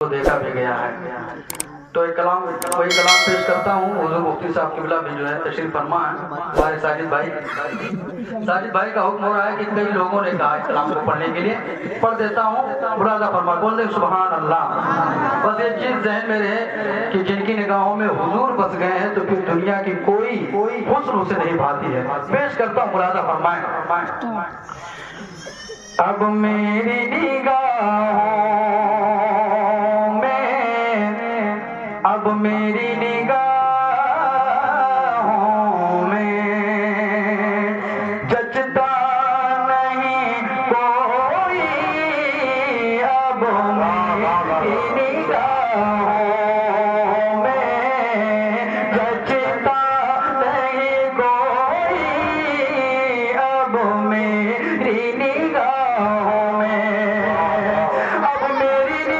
को देखा भी गया है। तो एक कलाम वही कलाम पेश करता हूँ। हुजूर मुफ्ती साहब किबला भी जो है तशरीफ फरमा है, हमारे साजिद भाई का हुक्म हो रहा है कि कई लोगों ने कहा इस कलाम को पढ़ने के लिए, पढ़ देता हूँ। मुरादा फरमा बोल दे सुभान अल्लाह। बस एक चीज ज़हन में रहे कि जिनकी निगाहों में हुजूर बस गए हैं तो फिर दुनिया की कोई हुस्न उसे नहीं भाती है। पेश करता हूँ, मुरादा फरमाए। अब मेरी निगाहों अब मेरी निगाहों में जचता नहीं कोई, अब मेरी निगाहों में जचता नहीं कोई, अब मेरी निगाहों में, अब मेरी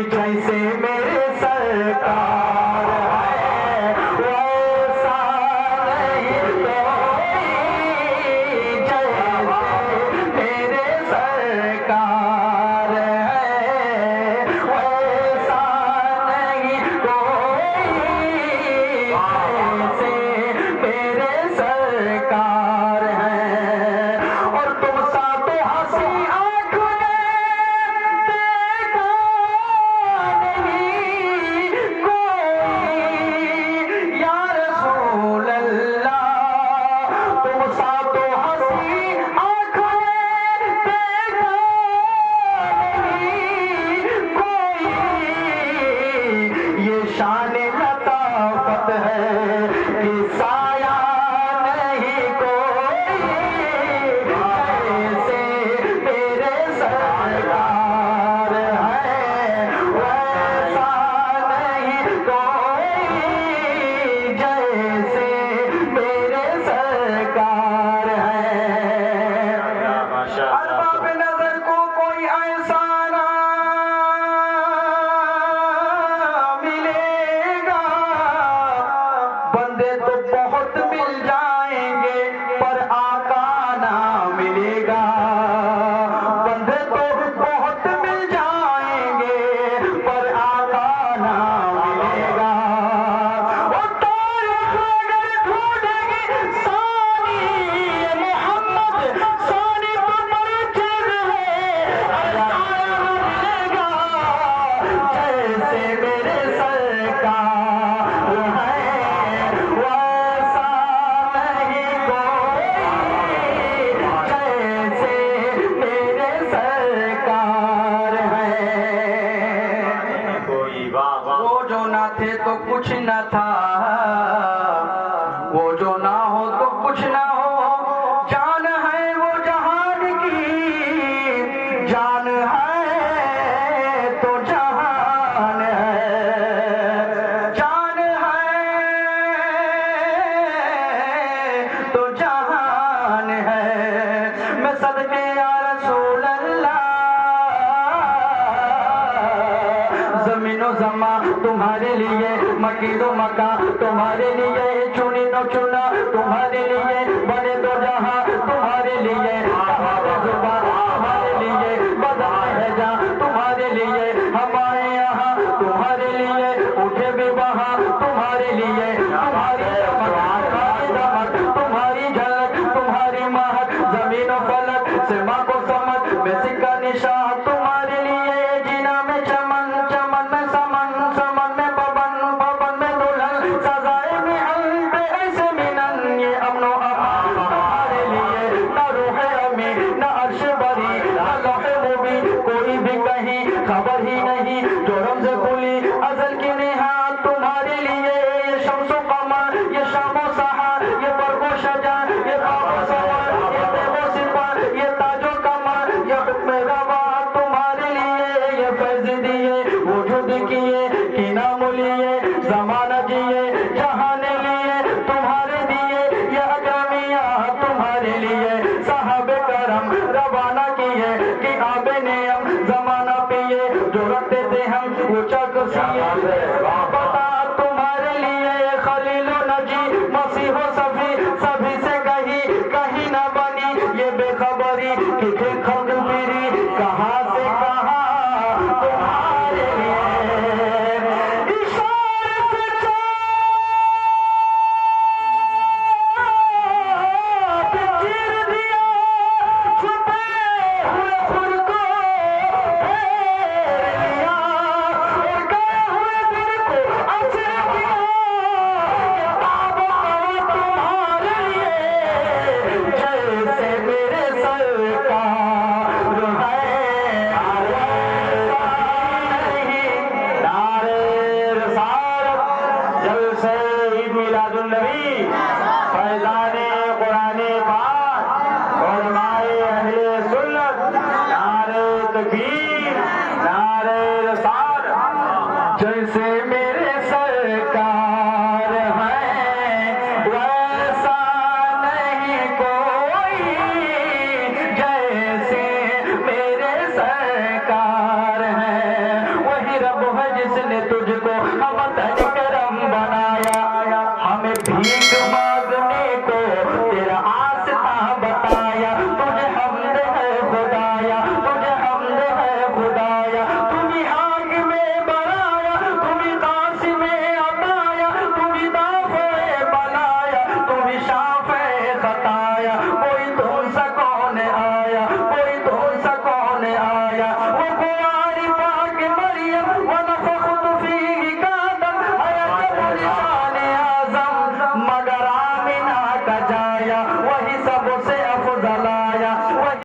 जैसे मेरे सरकार है वैसा नहीं कोई, जैसे मेरे सरकार है वैसा नहीं कोई, जैसे मेरे सरकार है। और तुम सा तो हंसी शान लताफत है कि साया नहीं कोई, जैसे मेरे सरकार है वैसा नहीं कोई, जैसे मेरे सरकार है। अरबाब नजर को कोई ऐसा बंदे तो बहुत मिल जाएंगे पर आका ना मिलेगा, बंदे तो बहुत मिल जाएंगे पर आका ना मिलेगा। और तारीख अगर ढूंढेगी सानी मोहम्मद सानी तो बड़ी चीज है, मिलेगा जैसे मेरे सरकार है वैसा नहीं कोई, जैसे मेरे सरकार है। वो जो ना थे तो कुछ न था, वो जो ना हो तो कुछ ना हो, जान है वो जहान की, जान है तो जहान है, जान है तो जहान है। मैं सदके या रसूल अल्लाह, ज़मीनो ज़मा तुम्हारे लिए, मकीनो मका तुम्हारे लिए, चुनी तो चुना तुम्हारे लिए, बड़े तो जहां तुम्हारे लिए, जुबान तुम्हारे लिए, बदन है जा तुम्हारे लिए, हमारे यहाँ तुम्हारे लिए, उठे भी वहाँ तुम्हारे लिए, तुम्हारी दमक तुम्हारी झलक तुम्हारी महक, जमीन फलक से माँ को समझ में सिक्का निशान तुम्हारे लिए, जीना में चमन चमन में समन समन में पवन पवन में दुल्हन, सजाए में पे ऐसे मिलन, ये अमनो अमान तुम्हारे लिए, न रूह अमी न अर्श बरी न लौह मुबी, कोई भी कहीं खबर ही नहीं जो रमज़ खुली अज़ल की निहात तुम्हारे लिए, ये शम्सो कमर ये शामो सहार ये बरको शजा ये बाबो सवार ये देवो सिपार ये ताजो कमर ये हुक्म रवा तुम्हारे लिए, ये फैज़ दिए वजूद किए कि ना मुलिए ज़माना जिए जहां मिलादुन नबी, फैज़ाने कुराने पाक, उलमाए अहले सुन्नत, नारे तकबीर, नारे रसाल। जैसे मेरे सरकार हैं वैसा नहीं कोई, जैसे मेरे सरकार हैं वही रब है जिसने तुझको हम करम बनाया, हमें भीख